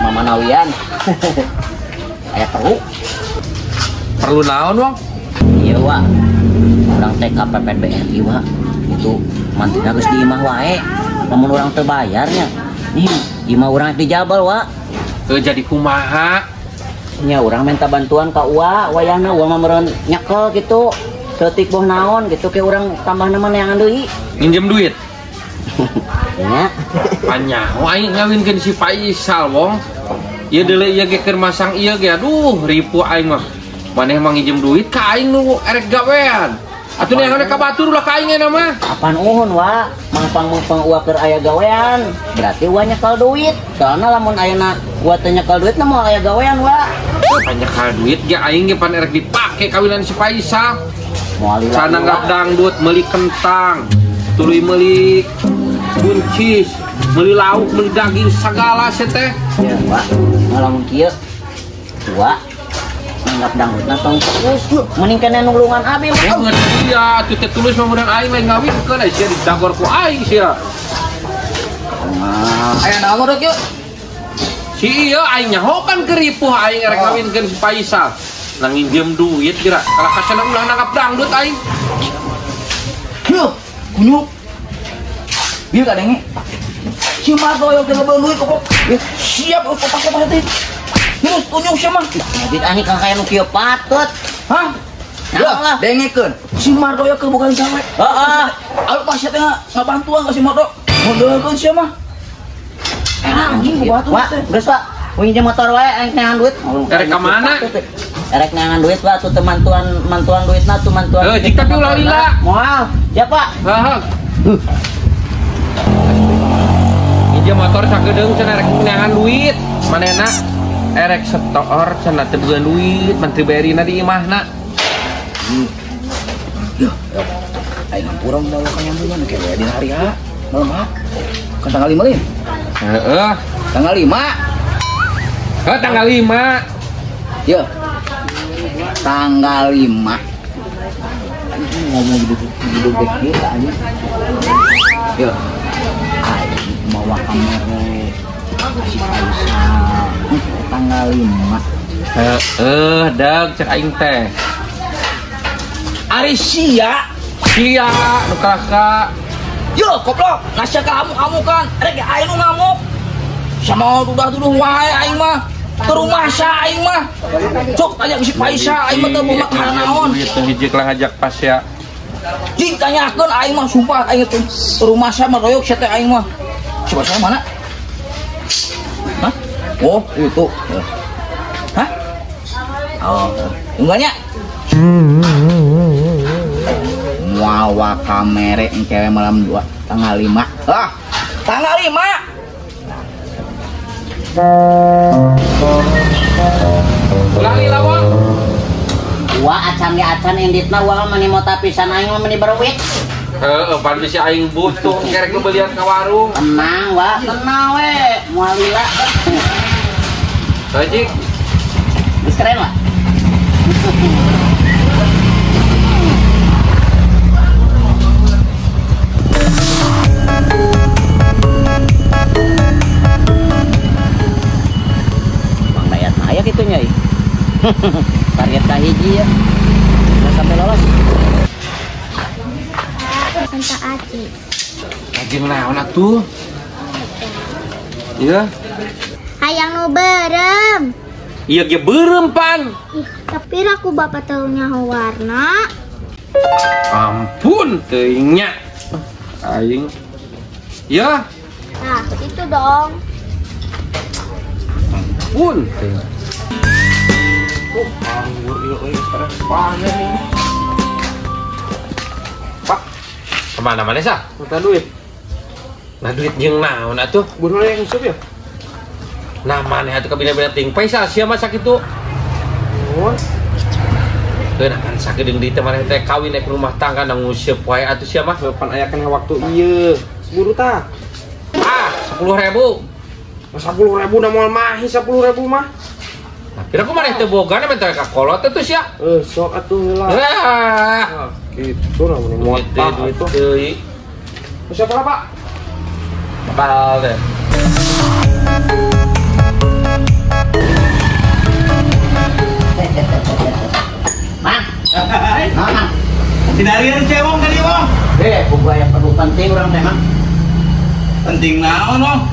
Mama Nawian. Aya perlu naon, Wong? Iya, Wak. Urang teh ka PPBRI, Wak. Itu mantina geus di imah wae. Lamun urang teu bayarnya. Nih, imah urang di Jabal, Wak. Jadi kumaha? Nya urang minta bantuan ka Uwa, wayahna Uwa mah meureun nyekel gitu. Setik boh naon gitu ke urang tambah nemen yang deui. Minjem duit. Nya. Panyaho aing ngawinkeun si Faisal, Wong. Ieu deuleu ieu ge keur masang ieu ge aduh ripu aing mah. Maneh mah nginjem duit ka aing nu erek gawean. Atuh neangan ka batur ulah ka aing mah. Apaan uhun, Wa? Mangpang-mangpang Uwa keur aya gawean. Berarti Uwa nyekel duit. Soalna lamun ayeuna Uwa teh nyekel duit na moal aya gawean, Wa. Panyekel duit ge aing ge pan erek dipake kawinan si Faisal. Moal Sananggap dangdut meuli kentang, tuluy meuli buncis, meuli lauk, meuli daging sagala se teh. Ya, Wa. Lamun kieu Wa nanggap dangdutna tong terus. Mending kene nulungan abi mah. Ngerti ya, atuh teh tulus mah meureun aing lain ngawinkeun sia didagor ku aing sia. Aya naon rek yuk? Si ieu aing nyaho kan keripuh aing erek ngawinkeun si Faisal. Nang nginjem duit kira kalau kasana ulah nanggap dangdut aing. Yuh, kunyuk. Bieu ka denge. Si Marto yang ngebeun duit kok. Siap kok pake teh. Terus kunyuk sia mah. Duit ani kang kaya nu kieu patut. Hah? Lah, dengekeun. Si Marto ya keur bukan gawe. Heeh. Anu pasien teh ngabantuan ka si Marto. Modalkeun sia mah. Anjing gua batu. Wah, geus, Pak. Pinjem motor wae aing neangan duit. Erek ka mana? Erek neangan duit, Pak. Tuh mantuan duitna tuh mantuan. Jika pi ulah lila. Moal. Ya, Pak. Heeh. Pinjem motor sagedeung cenah erek neangan duit. Manehna erek setor cenah teu beun duit, menteri bayarina di imahna. Ya, aing ngampura bawa ka nyambungan ke di hari ha. Malam ha. Kan tanggal 5 lin. Heeh. Tanggal 5. Tanggal 5. Ya. Tanggal 5. Ngomong gitu begini aja. Ya. Aing mau kamera si Faisal. Tanggal 5. Dag cek aing teh. Ari sia Nu kakak. yo goblok, ngasih kamu kan, rek aing nu ngamuk. Sama tuduh wae aing mah. Ke rumah sa aing mah. Cok tanya si Faisal aing mah teu memak naon. Itu hiji lah ngajak pas ya. Jing tanyakeun aing mah sumpah aing teh ke rumah sa mah royok sia teh aing mah. Si Faisal mana? Hah? Oh, itu. Hah? Oh, enggaknya. Wawa kamere engke malam 2 tanggal 5. Ah, tanggal 5. Lali lawang. Wa acan inditna wa mani mota pisan aing mah mani berwit. Pan bisa aing butuh kerek belian ka warung. Tenang, Wa, tenang we. Moal lila. Hajik. Geus keren, Wa. Aya kitu nya. Target ka hiji ya. Udah sampai lolos. Tante Aci. Ajeng naon atuh? Iya. Hayang nu berem. Iya ge beureum pan. Tapi aku bapak taunya warna. Ampun teuing nya. Aing. Ya. Nah, itu dong. Ampun teuing. Anggur ieu sekarang panen nih. Pak, kemana mana sah? Minta duit. Nah duit jeung naon atuh? Buruh yang sup ya? Nah maneh atuh kabina-bina ting Faisal sia mah sakitu. Oh. Teu kan sakedeung di teh maneh teh kawin naik rumah tangga nang nguseup wae atuh sia mah. Pan aya kana waktu ieu. Buru tah. 10.000. 10.000 na moal mahi 10.000 mah. Kira aku mana teu boga na mental ka kolot atuh sia. Sok atuh heula. Gitu lah mun motah itu. Deui. Siapa lah, Pak? Bakal deh. penting orang teh mah. Penting naon no?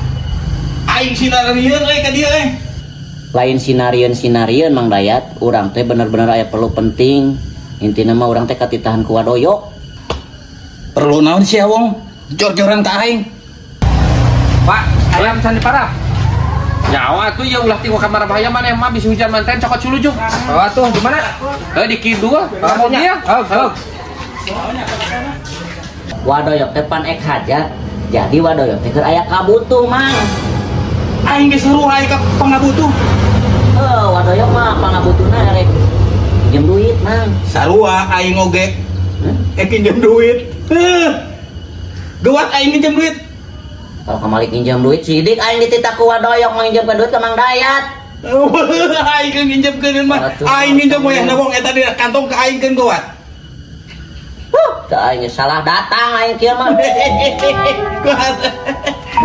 Aing sinarieun euy ka dieu euy. Lain sinarieun Mang Dayat, urang teh bener-bener aya perlu penting. Intina mah urang teh katitahan ku wadoyok. Perlu naon sih wong? Jor-joran ka aing. Pak, ayam can diparah. Nyawa tuh ya ulah tinggal kamar bahaya mana mah bisa hujan manten cokot sulujuk. Oh tuh di mana? Di kidul. Kamu dia? Wadoyok teh pan ek hajat. Jadi wadoyok teh keur aya kabutuh Mang. Aing geus suruh aing ka pangabutuh. Wadoyok mah pangabutuhna rek pinjem duit Mang. Sarua aing oge. Pinjem duit. Gawat aing pinjem duit. Kalau kembali pinjam duit sidik aing dititah ku wadoyok nginjemkeun duit ke Mang Dayat. Aing keur nginjemkeun mah. Aing nginjem moyahna wong eta di kantong ka aing keun gawat. Teu aing salah datang aing kieu mah.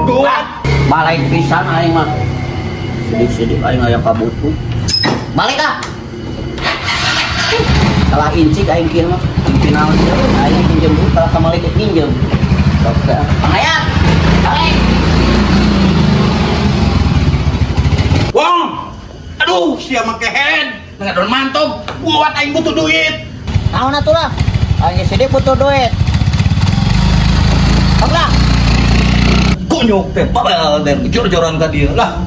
Gawat. Balik pisan aing mah. Sidik-sidik aing aya kabutuh. Balik ah. Salah incik aing kieu mah. Pinaon aing pinjem duit kalau kembali pinjem. Oke, Mang Dayat. Balik. Wong. Aduh, sia make head. Ngadon mantog. Buat aing butuh duit. Naon atuh lah? Aing sidik butuh duit. Lah. Konyok teh babel dan jor-joran ka dieu lah.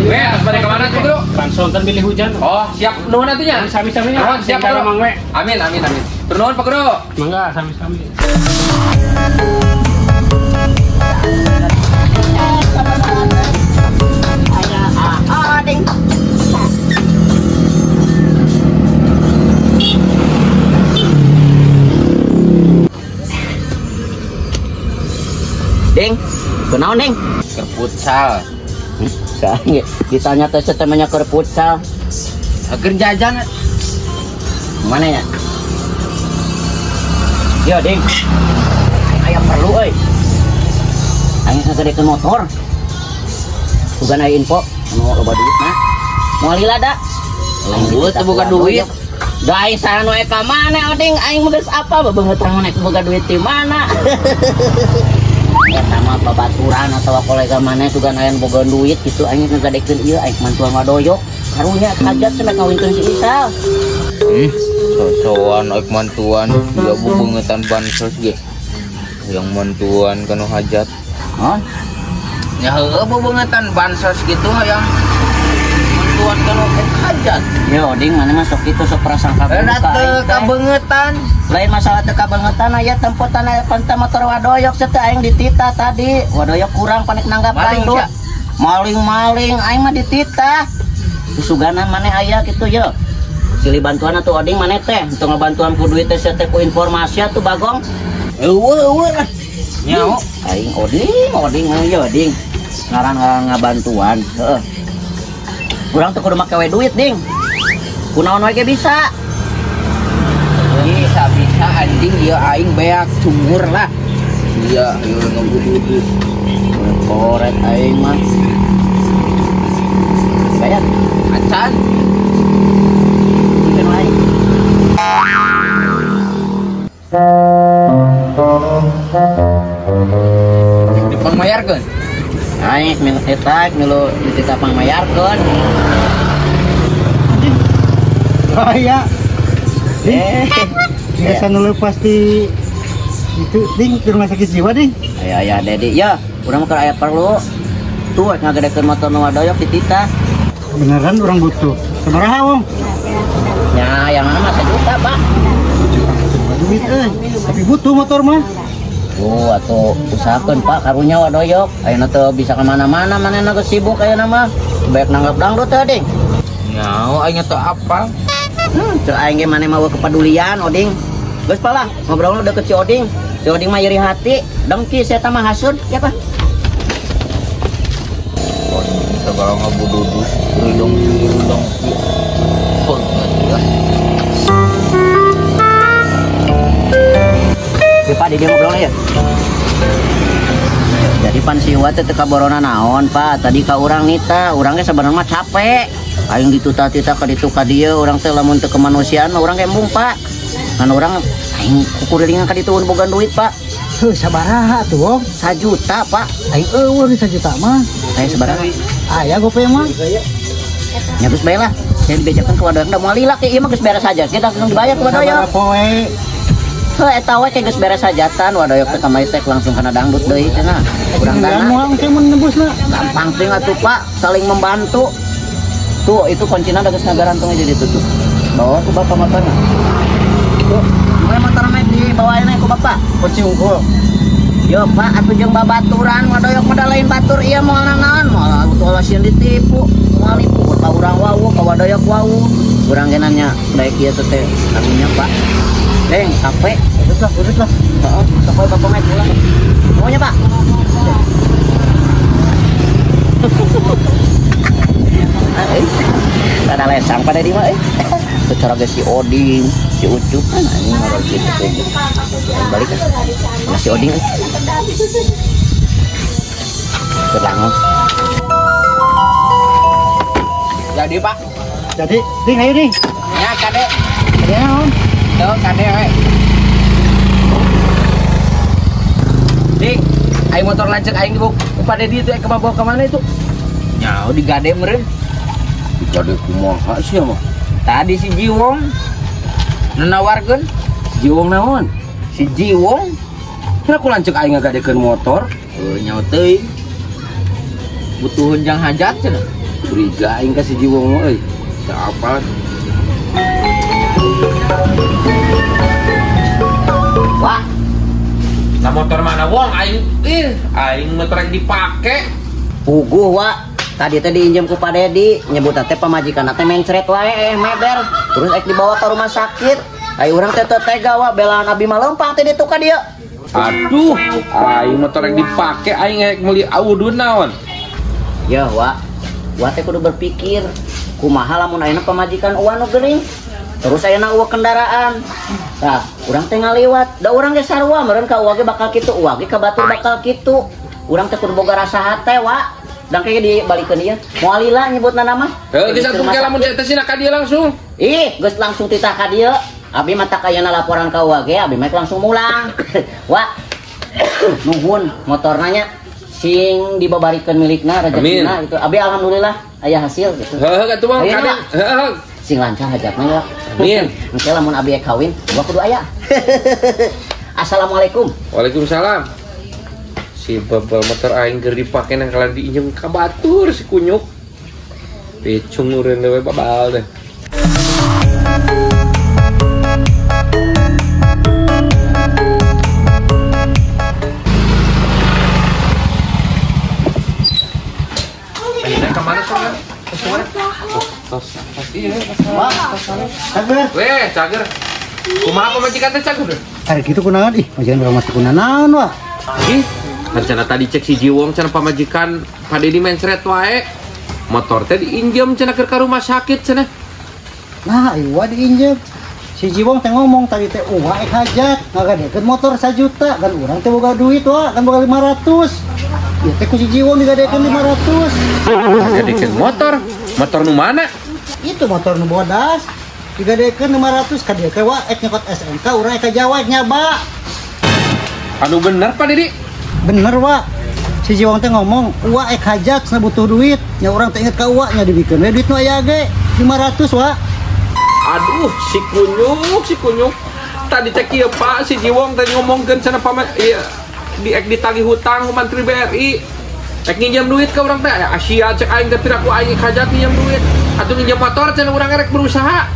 We, balik ke mana tuh, Bro? Langsung kan pilih hujan. Oh, siap. Nuhun atunya. Sami-saminya. Nuhun siap, Bro. Mang We. Amin. Nuhun Pak Bro. Mangga sami-sami. Ding, kenaon Ding? Ke futsal. Ditanya teh temannya ke futsal. Agen jajan. Mana ya? Yo Ding. Aya perlu euy. Aing ngagedekeun motor. Bukan aya info anu loba duitna. Moal lila da. Lanjut teh boga duit. Da aing sareng we ka mana Ding? Aing mah geus apa bebeut rang naik boga duit di mana? Ya sama babaturan atau kolega mana juga nayan boga duit gitu aing ngagadekeun ieu aing mantuan wadoyok karunya hajat cenah kawinkeun si Isal. Sosokan aik mantuan dia bebengetan bansos ge. Yang mantuan kanu hajat. Hah? Ya heueuh bebengetan bansos gitu yang mantuan kanu hajat. Yo Ding mana masuk itu sok prasangka Da teu kabeungetan. Lain masalah teu kabangetan aya tempotan aya panta motor wadoyok teh aing dititah tadi. Wadoyok kurang panik nanggap Maling, dangdut. Cia. Maling aing mah dititah. Suganan maneh aya kitu ye. Silih bantuan atuh Oding maneh teh untuk ngabantuan ku duit teh teh ku informasi atuh Bagong. Eueuh lah. Nyao aing Oding ye Oding. Ngaran ngabantuan. Heeh. Urang teh kudu make we duit Ding. Kunaon we ge bisa. Bisa anjing ieu aing beak sumur lah. Iya, ieu ngebudu. Koret aing mah. Bayar Acan. Ikan lain. Dipangmayarkeun. Aing milu etak milu dititah pangmayarkeun. Bahaya. Biasa nulu pasti itu Ding ke rumah sakit jiwa Ding. Aya Dedi. Ya, urang mah aya perlu. Tuh ngagedekeun motor nu wadoyok dititah. Beneran orang butuh. Sabaraha wong? Ya, yang mana mah 1 juta, Pak. Duit tapi butuh motor mah. Oh, atuh usahakeun Pak karunya wadoyok. Ayeuna teu bisa ka mana-mana manehna geus sibuk ayeuna mah. Baik nanggap dangdut teh, Ding. Nyao aing teu apal. Cek aing ge maneh mah kepedulian Oding. Geus palah ngobrol udah ke si Oding. Si Oding mah iri hati, dengki saya mah hasud, ya Pak. Segala ngabududus, ridong. Ya Pak, di dia ngobrol ya. Jadi pan siwa teh teu kaborona naon, Pak. Tadi ka urang nita, urang ge sabenerna mah capek. Aing ditutah-titah ka ditu ka dieu, urang teh lamun teu kemanusiaan urang ge embung, Pak. Kan urang Aing kukuringan ka dituun bogan duit, Pak. Heuh, sabaraha tuh, Wong? 1 juta, Pak. Aing eueuh di 1 juta mah. Ayo sabaraha. Aya gope mah. Ya geus bae lah. Saya dibejakan ke wadoyak da moal lila ieu mah geus beres saja. Kita langsung dibayar ke wadoyak. Sabaraha poe. Heuh eta we geus beres sajatan wadoyak teh kamari teh langsung kana dangdut deui cenah. Urang dana. Moal teh mun nebusna. Gampang teh atuh, Pak. Saling membantu. Tuh, itu kuncinya udah geus ngagarantong aja ditutup. Bawa ke bapak motornya. Tuh, gimana motor naik dibawain aja ke bapak. Kunci unggul. Yo Pak, atuh jeung babaturan wadoyok modal lain batur ieu moal naon moal atuh sieun ditipu, moal nipu ka urang wawu ka wadoyok wawu. Urang ge nanya daek ieu teh kaminya Pak. Deng, capek. Urut lah. Heeh, sok bapak main pulang. Maunya Pak. Ada lesang pada di mah secara ge si Oding, si Ucup kan ini modal gitu tuh. Balik kan. Mana si Oding? Terlangus. Jadi Pak. Jadi, ding ayo ding. Ya Kade. Ada naon? Tuh Kade we. Dik, aing motor lancek aing dibuk pada di itu ke bawa ke mana itu? Nyau di Gade meureun. Di Gade kumaha sih mah? Tadi si Jiwong nawarkeun. Jiwong naon? Si Jiwong. Kira ku lancek aing ngagadekeun motor. Heuh nyau teuing. Butuh hunjang hajat cenah. Curiga aing ka si Jiwong euy. Siapa? Wah, Nah motor mana Wong aing motor yang dipake. puguh Wak. Tadi teh diinjem ku Pak Dedi, nyebut teh pamajikan teh mencret wae meber. Terus dibawa ke rumah sakit. Ai urang teh tega Wak, belaan abi mah lempang teh ditu ka dieu. Aduh, aing motor yang dipake aing ngek meuli awudun naon. Ya Wak, Wak teh kudu berpikir kumaha lamun ayeuna pamajikan uang nu geuning. Terus ayeuna eueuh kendaraan. Tah, urang teh ngaliwat, da urang ge sarua meureun ka uang ge bakal kitu, uang ge ka batur bakal kitu. Urang teh kudu boga rasa hate Wak. Dan kayak dibalikeun ieu. Moal lila nyebutna nama. Heuh, geus atuh lamun teh sina ka dieu langsung. Ih, geus langsung titah ka dieu. Abi mah tak ayeuna laporan ka UAG, abi mah langsung mulang. Wak. Nuhun motorna nya sing dibabarikeun milikna rezekina gitu. Abi alhamdulillah aya hasil gitu. Heuh atuh mah Kade. Heuh. Sing lancar hajatna ya. Amin. Engke lamun abi kawin, gua kudu aya. Assalamualaikum. Waalaikumsalam. Si babal motor aing keur dipake nang kala diinjem ka batur si kunyuk. Picung urang we babal deh. Ayeuna ka mana soalnya? Tos iya, Cager. weh, cager. Kumaha pamajikan teh cager? Ari kitu kunaon ih, majikan urang mah teu kunaon Wak. Ih, rencana tadi cek si Jiwong cenah pamajikan Pak Dedi mencret wae. Motor teh diinjem cenah keur ka rumah sakit cenah. Nah, ieu diinjem. Si Jiwong teh ngomong tadi teh uang hajat, ngagadekeun motor 1 juta dan urang teh boga duit Wak, kan boga 500. Ya teh ku si Jiwong digadekeun 500. Gadekeun motor nu mana? Itu motor nu bodas. Digadekeun 500 ka dieu teh Wak, nyokot SMK urang ka Jawa nyaba. Anu bener Pak Dedi. Bener Wak. Si Jiwong teh ngomong, "Wak hajat sana butuh duit." Nya urang teh inget ka Wak nya dibikeun we duit nu aya ge 500 Wak. Aduh, si kunyuk. Tadi teh kieu Pak, si Jiwong teh ngomongkeun cenah ieu ditagih hutang ku Menteri BRI. Ek nginjem duit ke urang teh, Asia cek aing teh piraku aing hajat nginjem duit. Atuh nginjem motor cenah urang rek berusaha.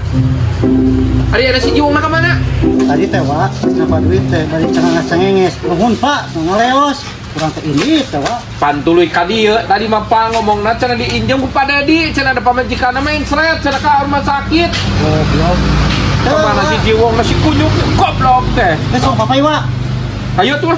Ari ada si Jiwong ka mana? Tadi teh Wak, kenapa duit teh bari cenah ngacengenges. Nuhun Pak, ngaleos. Urang teh ini teh Wak. Pantuluy ka dieu tadi mah Pak ngomongna cenah diinjem ku Pak Dedi, cenah ada pamajikanna mencret cenah ka rumah sakit. Goblok. Kemana si Jiwong si kunyuk goblok teh. Besok papai Wak. Ayo tuh.